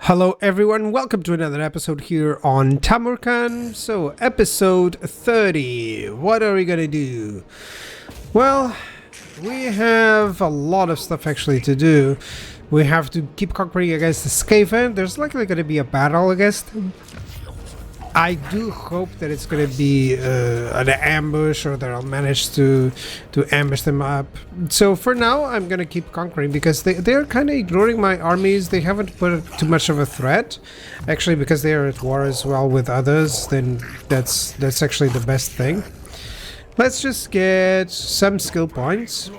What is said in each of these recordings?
Hello everyone, welcome to another episode here on Tamurkhan. So, episode 30. What are we gonna do? Well, we have a lot of stuff actually to do. We have to keep conquering against the Skaven. There's likely gonna be a battle against them. I do hope that it's going to be an ambush, or that I'll manage to ambush them up. So for now, I'm going to keep conquering because they're kind of ignoring my armies. They haven't put too much of a threat, actually, because they are at war as well with others. Then that's actually the best thing. Let's just get some skill points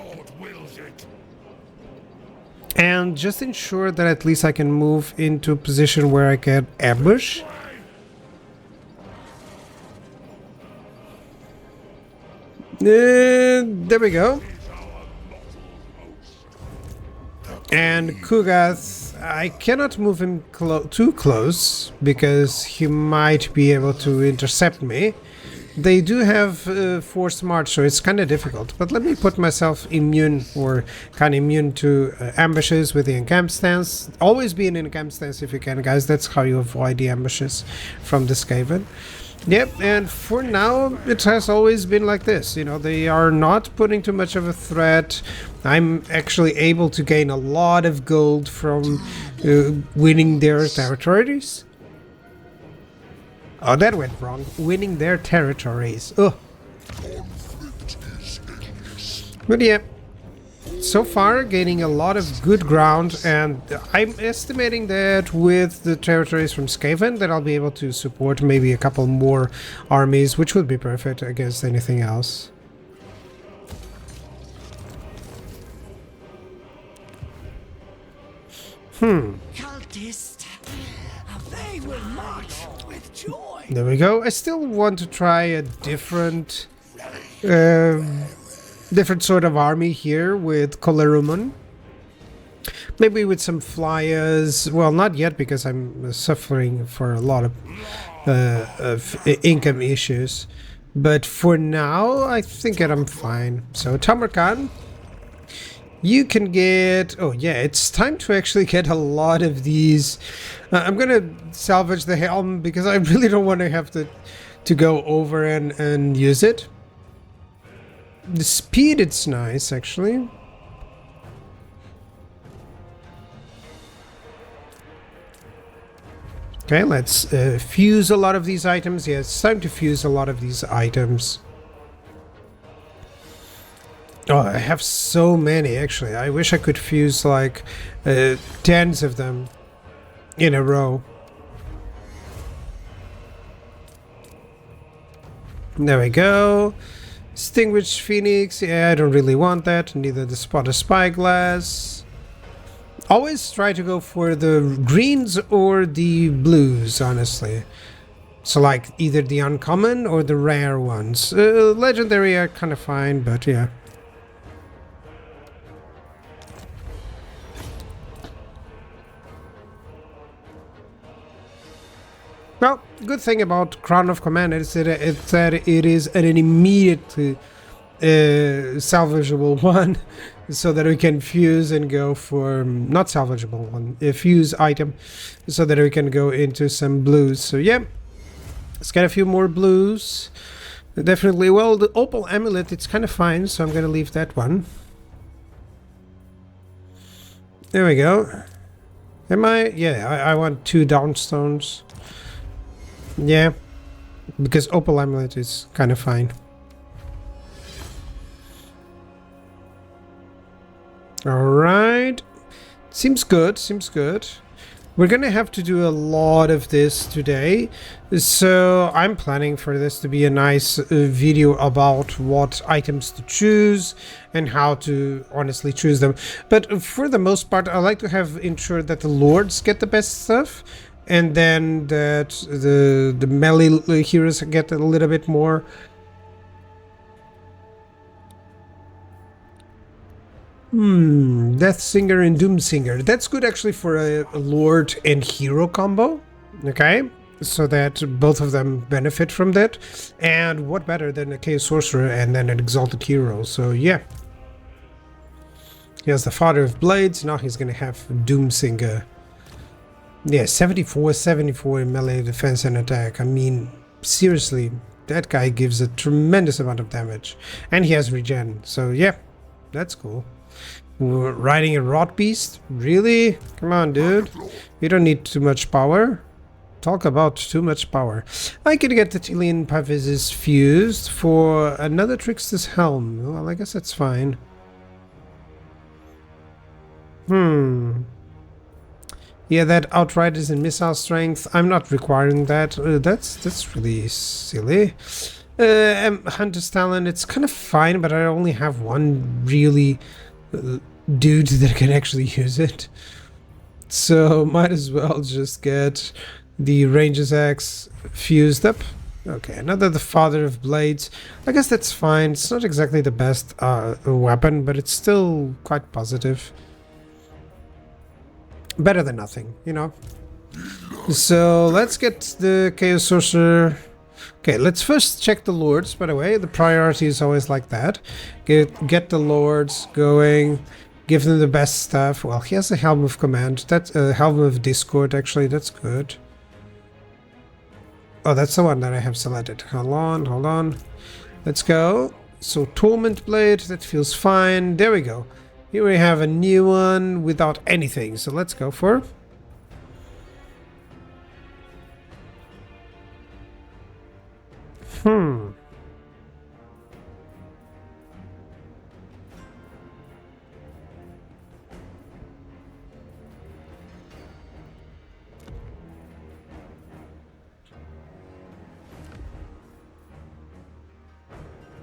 and just ensure that at least I can move into a position where I can ambush. There we go. And Kugath, I cannot move him too close because he might be able to intercept me. They do have forced march, so it's kind of difficult. But let me put myself immune, or kind of immune to ambushes with the encamp stance. Always be in an encamp stance if you can, guys. That's how you avoid the ambushes from the Skaven. Yep, and for now, it has always been like this. You know, they are not putting too much of a threat. I'm actually able to gain a lot of gold from winning their territories. Oh, that went wrong. Winning their territories. Ugh. But yeah, so far gaining a lot of good ground, and I'm estimating that with the territories from Skaven that I'll be able to support maybe a couple more armies, which would be perfect against anything else. Cultist, they will march with joy. There we go. I still want to try a different sort of army here with Kolerumun. Maybe with some flyers. Well, not yet because I'm suffering for a lot of income issues. But for now, I think that I'm fine. So, Tamurkhan, you can get... Oh yeah, it's time to actually get a lot of these. I'm gonna salvage the helm because I really don't want to have to go over and use it. The speed, it's nice, actually. Okay, let's fuse a lot of these items. Yeah, it's time to fuse a lot of these items. Oh, I have so many, actually. I wish I could fuse, like, tens of them in a row. There we go. Extinguished Phoenix, yeah, I don't really want that. Neither the Spotted Spyglass. Always try to go for the greens or the blues, honestly. So like either the uncommon or the rare ones. Legendary are kind of fine, but yeah. Well, good thing about Crown of Command is that it is an immediate salvageable one, so that we can fuse and go for not salvageable one, a fuse item, so that we can go into some blues. So yeah, let's get a few more blues. Definitely. Well, the Opal Amulet, it's kind of fine, so I'm gonna leave that one. There we go. Am I? Yeah, I want 2 downstones. Yeah, because Opal Amulet is kind of fine. Alright. Seems good, seems good. We're gonna have to do a lot of this today, so I'm planning for this to be a nice video about what items to choose and how to honestly choose them. But for the most part, I like to have ensured that the lords get the best stuff, and then that the melee heroes get a little bit more. Deathsinger and Doomsinger. That's good actually for a Lord and Hero combo. Okay, so that both of them benefit from that. And what better than a Chaos Sorcerer and then an Exalted Hero? So yeah. He has the Father of Blades, now he's gonna have Doomsinger. Yeah, 74 in melee defense and attack. I mean, seriously, that guy gives a tremendous amount of damage. And he has regen, so yeah, that's cool. We're riding a rot beast? Really? Come on, dude. You don't need too much power. Talk about too much power. I could get the Tilian Pavises fused for another Trickster's Helm. Well, I guess that's fine. Yeah, that Outriders and Missile Strength. I'm not requiring that. That's really silly. Hunter's Talent. It's kind of fine, but I only have one really dude that can actually use it. So might as well just get the Ranger's Axe fused up. Okay, another the Father of Blades. I guess that's fine. It's not exactly the best weapon, but it's still quite positive. Better than nothing, you know. So let's get the Chaos Sorcerer. Okay, let's first check the Lords, by the way. The priority is always like that. Get the Lords going. Give them the best stuff. Well, he has a Helm of Command. That's a Helm of Discord, actually. That's good. Oh, that's the one that I have selected. Hold on. Let's go. So, Torment Blade. That feels fine. There we go. Here we have a new one without anything, so let's go for.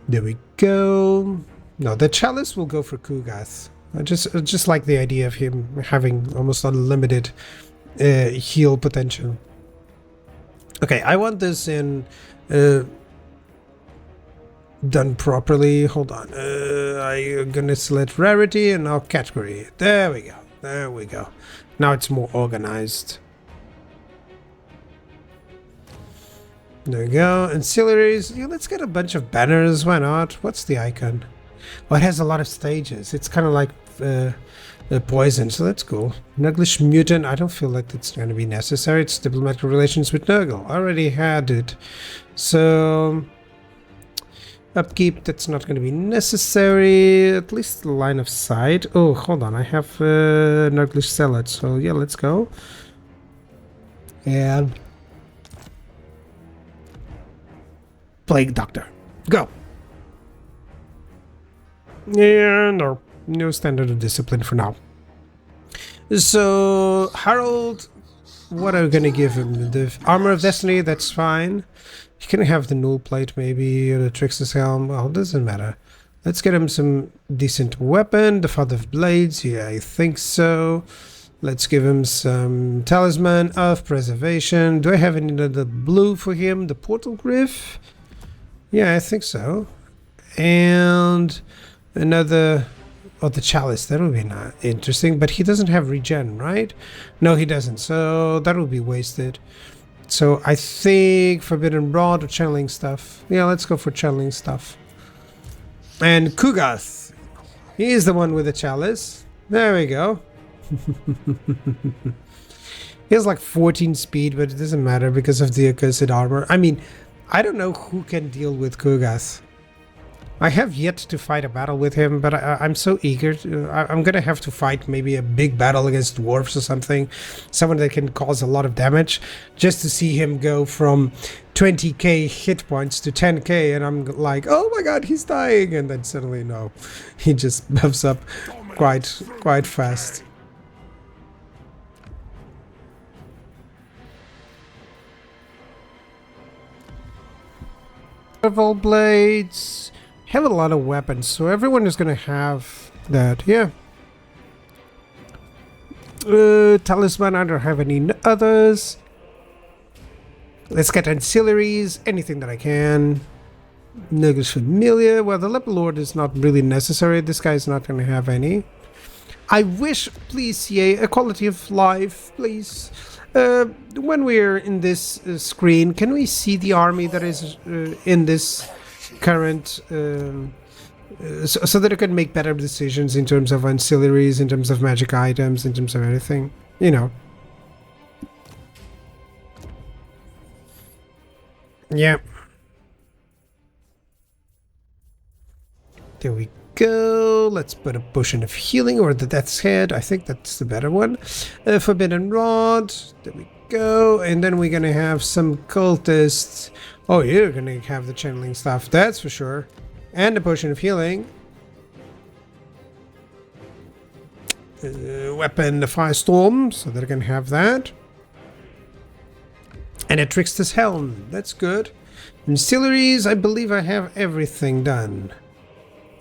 There we go. No, the Chalice will go for Kugath. I just like the idea of him having almost unlimited heal potential. Okay, I want this in done properly. Hold on. I'm gonna select rarity and now category. There we go. Now it's more organized. There we go. Ancillaries. Yeah, let's get a bunch of banners. Why not? What's the icon? Well, it has a lot of stages. It's kind of like poison, so that's cool. Nuglish Mutant. I don't feel like it's going to be necessary. It's diplomatic relations with Nurgle. I already had it. So upkeep. That's not going to be necessary. At least the line of sight. Oh, hold on. I have Nuglish Zealot. So yeah, let's go. And Plague Doctor. Go. Yeah, no standard of discipline for now. So, Harold, what are we gonna give him? The Armor of Destiny, that's fine. You can have the Null Plate maybe, or the Trickster's Helm, well, it doesn't matter. Let's get him some decent weapon. The Father of Blades, yeah, I think so. Let's give him some Talisman of Preservation. Do I have any other blue for him? The Portal Griff? Yeah, I think so. And another, oh, the Chalice, that would be not interesting, but he doesn't have regen, right? No, he doesn't, so that would be wasted. So I think Forbidden Rod or channeling stuff. Yeah, let's go for channeling stuff. And Kugath, he is the one with the Chalice. There we go. He has like 14 speed, but it doesn't matter because of the accursed armor. I mean, I don't know who can deal with Kugath. I have yet to fight a battle with him, but I'm so eager. I'm gonna have to fight maybe a big battle against dwarves or something. Someone that can cause a lot of damage. Just to see him go from 20k hit points to 10k, and I'm like, oh my god, he's dying. And then suddenly, no. He just buffs up quite fast. Several blades. Have a lot of weapons, so everyone is gonna have that. Yeah. Talisman, I don't have any others. Let's get ancillaries, anything that I can. Nuglish Familiar. Well, the Leper Lord is not really necessary. This guy is not gonna have any. I wish, please, EA, a quality of life, please. When we're in this screen, can we see the army that is in this current, so that I can make better decisions in terms of ancillaries, in terms of magic items, in terms of everything, you know. Yeah. There we go. Let's put a potion of healing or the death's head. I think that's the better one. Forbidden rod. There we go. And then we're gonna have some cultists. Oh, you're gonna have the channeling stuff, that's for sure. And a potion of healing. Weapon, the firestorm, so they're gonna have that. And a trickster's helm. That's good. Ancillaries, I believe I have everything done.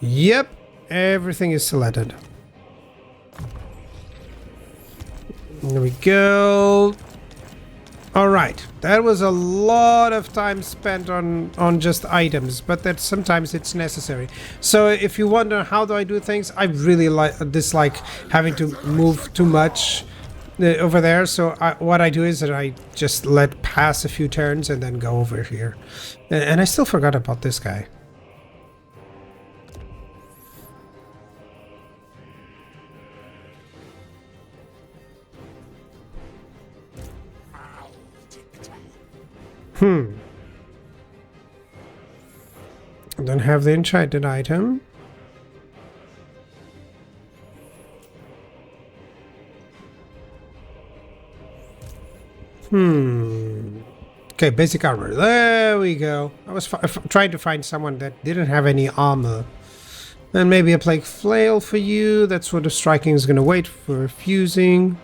Yep, everything is selected. There we go. Alright, that was a lot of time spent on just items, but that sometimes it's necessary. So if you wonder how do I do things, I really dislike having to move too much over there. So what I do is that I just let pass a few turns and then go over here. And I still forgot about this guy. Don't have the enchanted item. Okay, basic armor. There we go. I was trying to find someone that didn't have any armor. And maybe a plague flail for you. That sort of striking is going to wait for refusing.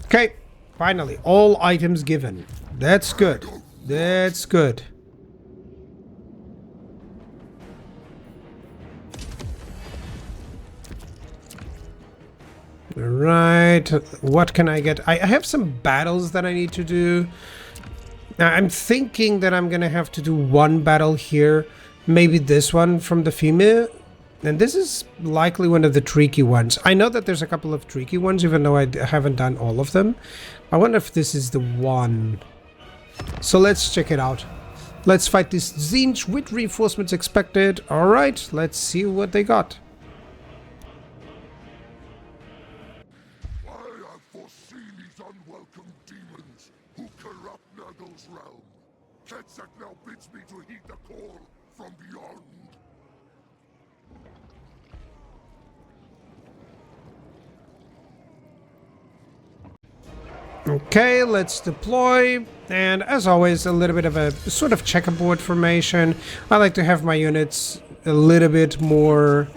Okay, finally, all items given. That's good. That's good. Alright, what can I get? I have some battles that I need to do. Now, I'm thinking that I'm gonna have to do one battle here. Maybe this one from the female. And this is likely one of the tricky ones. I know that there's a couple of tricky ones, even though I haven't done all of them. I wonder if this is the one. So let's check it out. Let's fight this Tzeentch with reinforcements expected. Alright, let's see what they got. I have foreseen these unwelcome demons who corrupt Nurgle's realm. Kenzak now bids me to heed the call from beyond. Okay, let's deploy. And as always, a little bit of a sort of checkerboard formation. I like to have my units a little bit more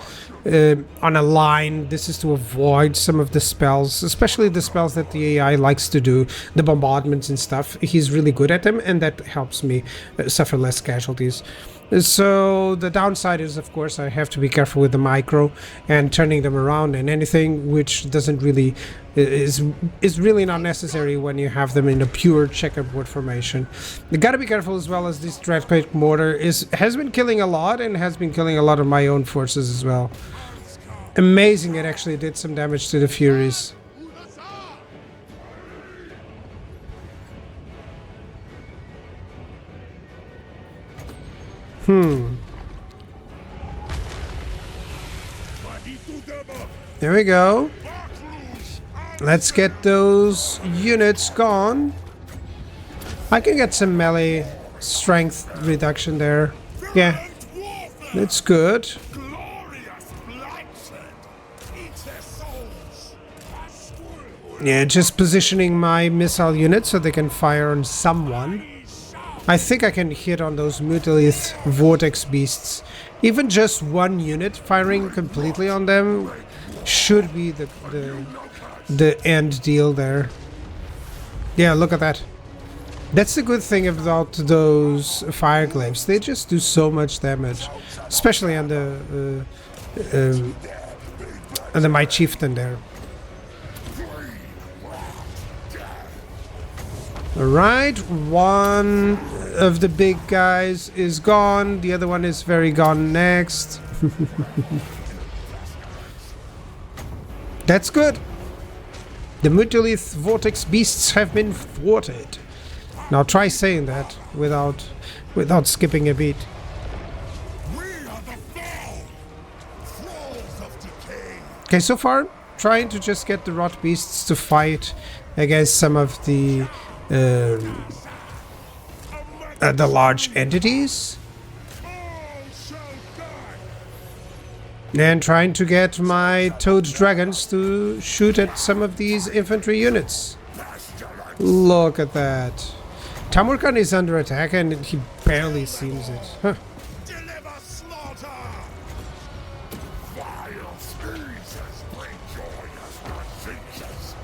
on a line. This is to avoid some of the spells, especially the spells that the AI likes to do, the bombardments and stuff. He's really good at them, and that helps me suffer less casualties. So the downside is, of course, I have to be careful with the micro and turning them around, and anything which doesn't really is really not necessary when you have them in a pure checkerboard formation. You gotta be careful as well, as this Dreadquake mortar has been killing a lot and has been killing a lot of my own forces as well. Amazing, it actually did some damage to the Furies. There we go. Let's get those units gone. I can get some melee strength reduction there. Yeah, that's good. Yeah, just positioning my missile units so they can fire on someone. I think I can hit on those Mutilith Vortex Beasts. Even just one unit firing completely on them should be the end deal there. Yeah, look at that. That's the good thing about those fire glaives. They just do so much damage, especially on the my chieftain there. Alright, one of the big guys is gone, the other one is very gone next. That's good. The Mutilith Vortex Beasts have been thwarted. Now try saying that without skipping a beat. Okay, so far, trying to just get the rot beasts to fight against some of the large entities. And trying to get my toad dragons to shoot at some of these infantry units. Look at that. Tamurkhan is under attack and he barely seems it. Huh. Deliver slaughter! Vile species bring joy as diseases.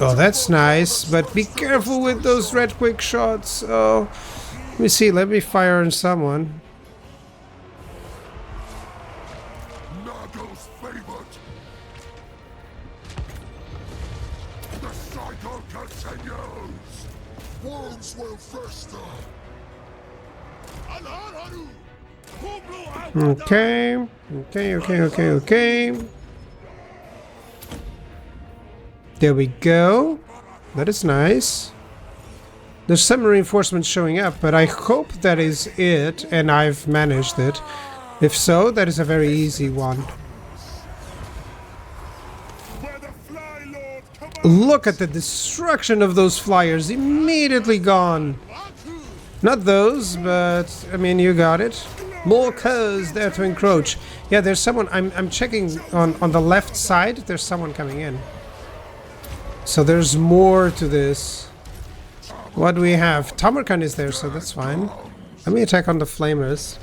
Oh, that's nice, but be careful with those red quick shots. Oh, let me see. Let me fire on someone. Nagel's favorite. The cycle continues. Worms will fester. Okay. There we go. That is nice. There's some reinforcements showing up, but I hope that is it, and I've managed it. If so, that is a very easy one. Look at the destruction of those flyers. Immediately gone. Not those, but I mean, you got it. More curs there to encroach. Yeah, there's someone. I'm checking on the left side. There's someone coming in. So there's more to this. What do we have? Tamurkhan is there, so that's fine. Let me attack on the flamers.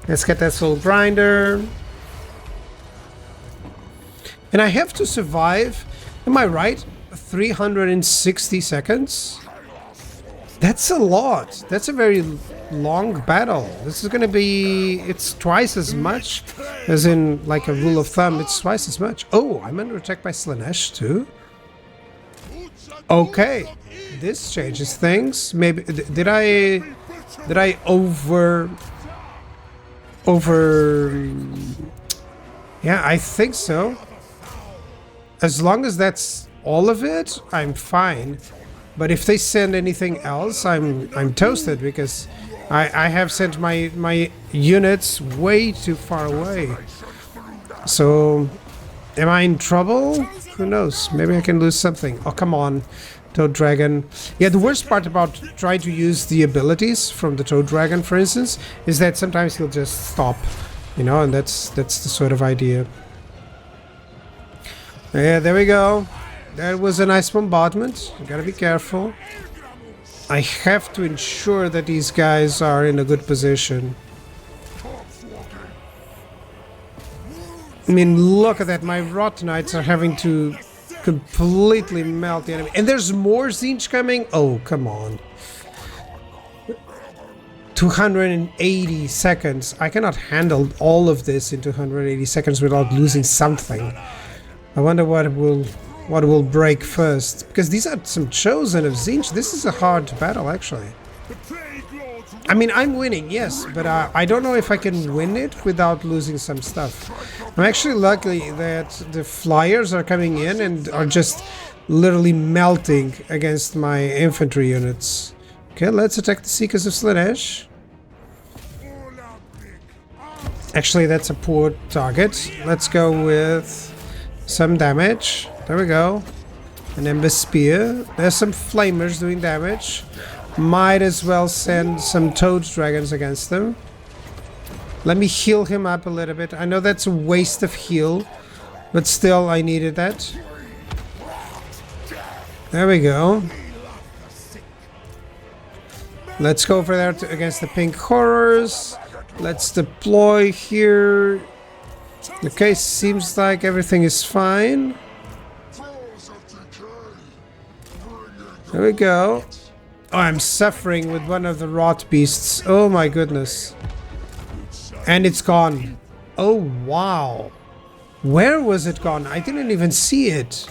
Let's get that soul grinder. And I have to survive, am I right? 360 seconds? That's a lot. That's a very long battle. This is gonna be... It's twice as much as in, like, a rule of thumb. It's twice as much. Oh, I'm under attack by Slaanesh too. Okay, this changes things. Maybe did I over? Yeah, I think so. As long as that's all of it, I'm fine. But if they send anything else, I'm toasted because I have sent my units way too far away. So, am I in trouble? Who knows? Maybe I can lose something. Oh, come on, Toad Dragon. Yeah, the worst part about trying to use the abilities from the Toad Dragon, for instance, is that sometimes he'll just stop. You know, and that's the sort of idea. Yeah, there we go. That was a nice bombardment. You gotta be careful. I have to ensure that these guys are in a good position. I mean, look at that. My Rot Knights are having to completely melt the enemy. And there's more Tzeentch coming? Oh, come on. 280 seconds. I cannot handle all of this in 280 seconds without losing something. I wonder what will break first. Because these are some chosen of Tzeentch. This is a hard battle, actually. I mean, I'm winning, yes, but I don't know if I can win it without losing some stuff. I'm actually lucky that the flyers are coming in and are just literally melting against my infantry units. Okay, let's attack the Seekers of Slaanesh. Actually, that's a poor target. Let's go with some damage. There we go. An Ember Spear. There's some flamers doing damage. Might as well send some Toad Dragons against them. Let me heal him up a little bit. I know that's a waste of heal, but still I needed that. There we go. Let's go over there against the Pink Horrors. Let's deploy here. Okay, seems like everything is fine. There we go. Oh, I'm suffering with one of the rot beasts. Oh my goodness. And it's gone. Oh wow. Where was it gone? I didn't even see it.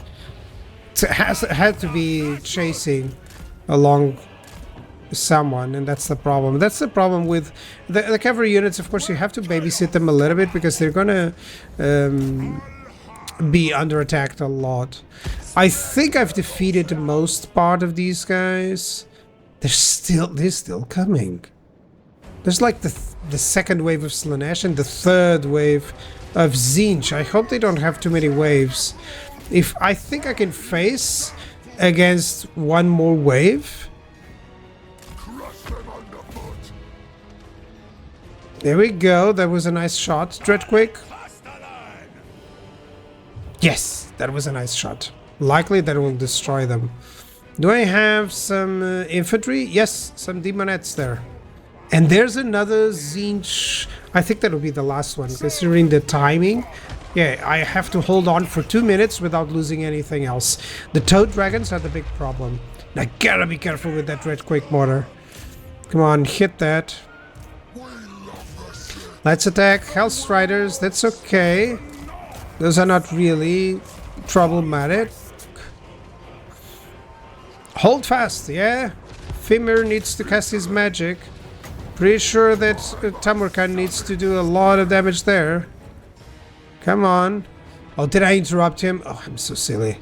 It had to be chasing along someone, and that's the problem. That's the problem with the cavalry units. Of course, you have to babysit them a little bit because they're gonna be under attack a lot. I think I've defeated the most part of these guys. They're still coming. There's like the second wave of Slaanesh and the third wave of Tzeentch. I hope they don't have too many waves. If I think I can face against one more wave. Crush them underfoot. There we go. That was a nice shot. Dreadquake. Yes, that was a nice shot. Likely that will destroy them. Do I have some infantry? Yes, some demonettes there. And there's another Tzeentch. I think that'll be the last one, considering the timing. Yeah, I have to hold on for 2 minutes without losing anything else. The toad dragons are the big problem. I gotta be careful with that Dreadquake mortar. Come on, hit that. Let's attack Hellstriders. That's okay. Those are not really problematic. Hold fast, yeah? Fimir needs to cast his magic. Pretty sure that Tamurkhan needs to do a lot of damage there. Come on. Oh, did I interrupt him? Oh, I'm so silly.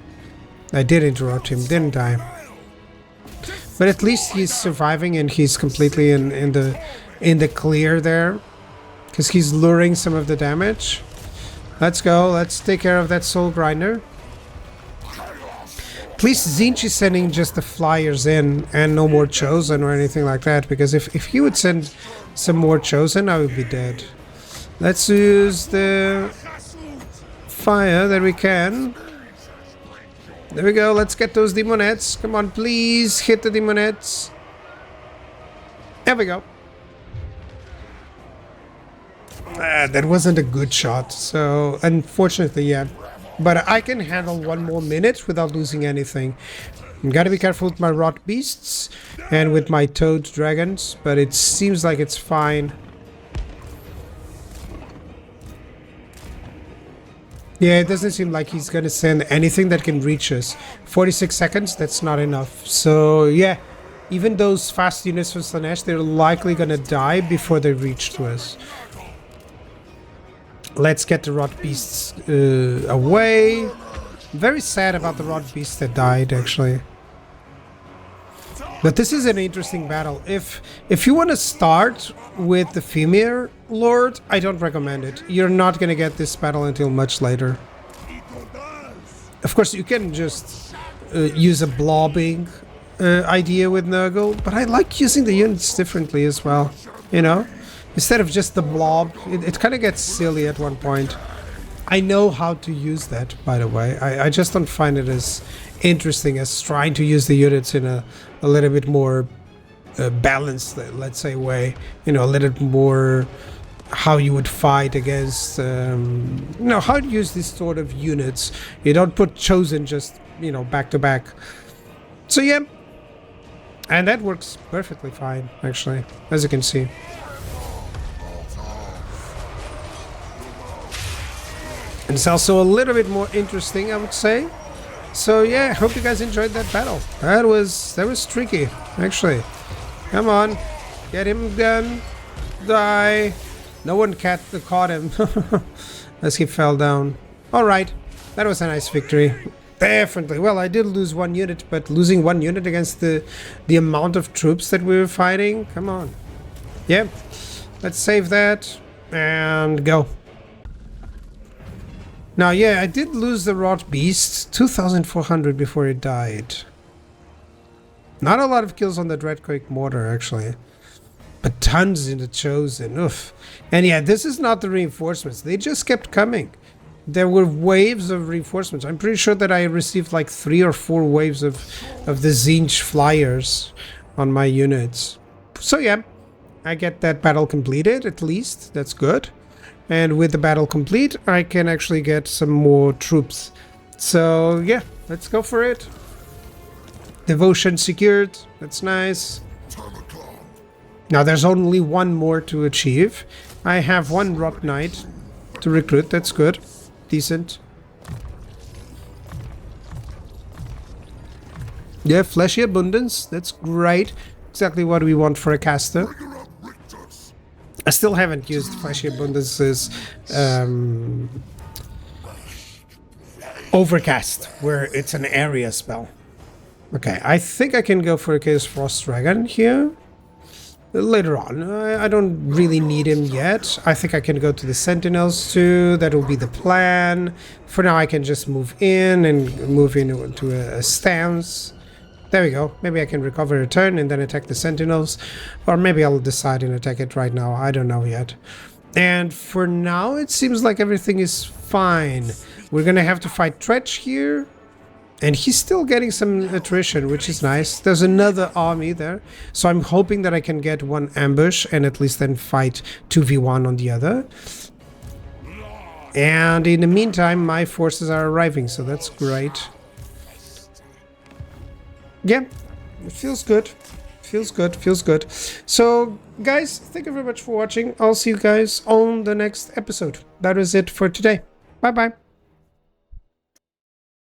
I did interrupt him, didn't I? But at least he's surviving and he's completely in the clear there. Because he's luring some of the damage. Let's go. Let's take care of that soul grinder. At least Tzeentch is sending just the flyers in and no more chosen or anything like that. Because if he would send some more chosen, I would be dead. Let's use the fire that we can. There we go. Let's get those demonettes. Come on, please hit the demonettes. There we go. That wasn't a good shot, so unfortunately, yeah. But I can handle 1 more minute without losing anything. Gotta be careful with my rot beasts and with my toad dragons, but it seems like it's fine. Yeah, it doesn't seem like he's gonna send anything that can reach us. 46 seconds, that's not enough. So yeah, even those fast units from Slaanesh, they're likely gonna die before they reach to us. Let's get the rot beasts away. Very sad about the rot beasts that died, actually. But this is an interesting battle. If you want to start with the Fimir Lord, I don't recommend it. You're not going to get this battle until much later. Of course, you can just use a blobbing idea with Nurgle, but I like using the units differently as well, you know? Instead of just the blob, it kind of gets silly at one point. I know how to use that, by the way. I just don't find it as interesting as trying to use the units in a little bit more balanced, let's say, way. You know, a little bit more how you would fight against, you know, how to use these sort of units. You don't put chosen just, you know, back to back. So yeah, and that works perfectly fine, actually, as you can see. And it's also a little bit more interesting, I would say. So yeah, I hope you guys enjoyed that battle. That was tricky, actually. Come on, get him done. Die. No one caught him as he fell down. All right, that was a nice victory. Definitely. Well, I did lose 1 unit, but losing 1 unit against the amount of troops that we were fighting. Come on. Yeah, let's save that and go. Now, yeah, I did lose the Rot Beast, 2,400 before it died. Not a lot of kills on the Dreadquake Mortar, actually. But tons in the Chosen, oof. And yeah, this is not the reinforcements. They just kept coming. There were waves of reinforcements. I'm pretty sure that I received like 3 or 4 waves of the Tzeentch flyers on my units. So yeah, I get that battle completed, at least. That's good. And with the battle complete, I can actually get some more troops. So yeah, let's go for it. Devotion secured. That's nice. Now there's only 1 more to achieve. I have 1 Rot Knight to recruit. That's good. Decent. Yeah, Fleshy Abundance. That's great. Exactly what we want for a caster. I still haven't used Fleshy Abundance's Overcast, where it's an area spell. Okay, I think I can go for a Chaos Frost Dragon here. later on. I don't really need him yet. I think I can go to the Sentinels too. That will be the plan. For now, I can just move in and move into a stance. There we go. Maybe I can recover a turn and then attack the Sentinels. Or maybe I'll decide and attack it right now. I don't know yet. And for now, it seems like everything is fine. We're gonna have to fight Tzeentch here. And he's still getting some attrition, which is nice. There's another army there. So I'm hoping that I can get one ambush and at least then fight 2v1 on the other. And in the meantime, my forces are arriving, so that's great. Yeah, it feels good. Feels good, feels good. So, guys, thank you very much for watching. I'll see you guys on the next episode. That is it for today. Bye-bye.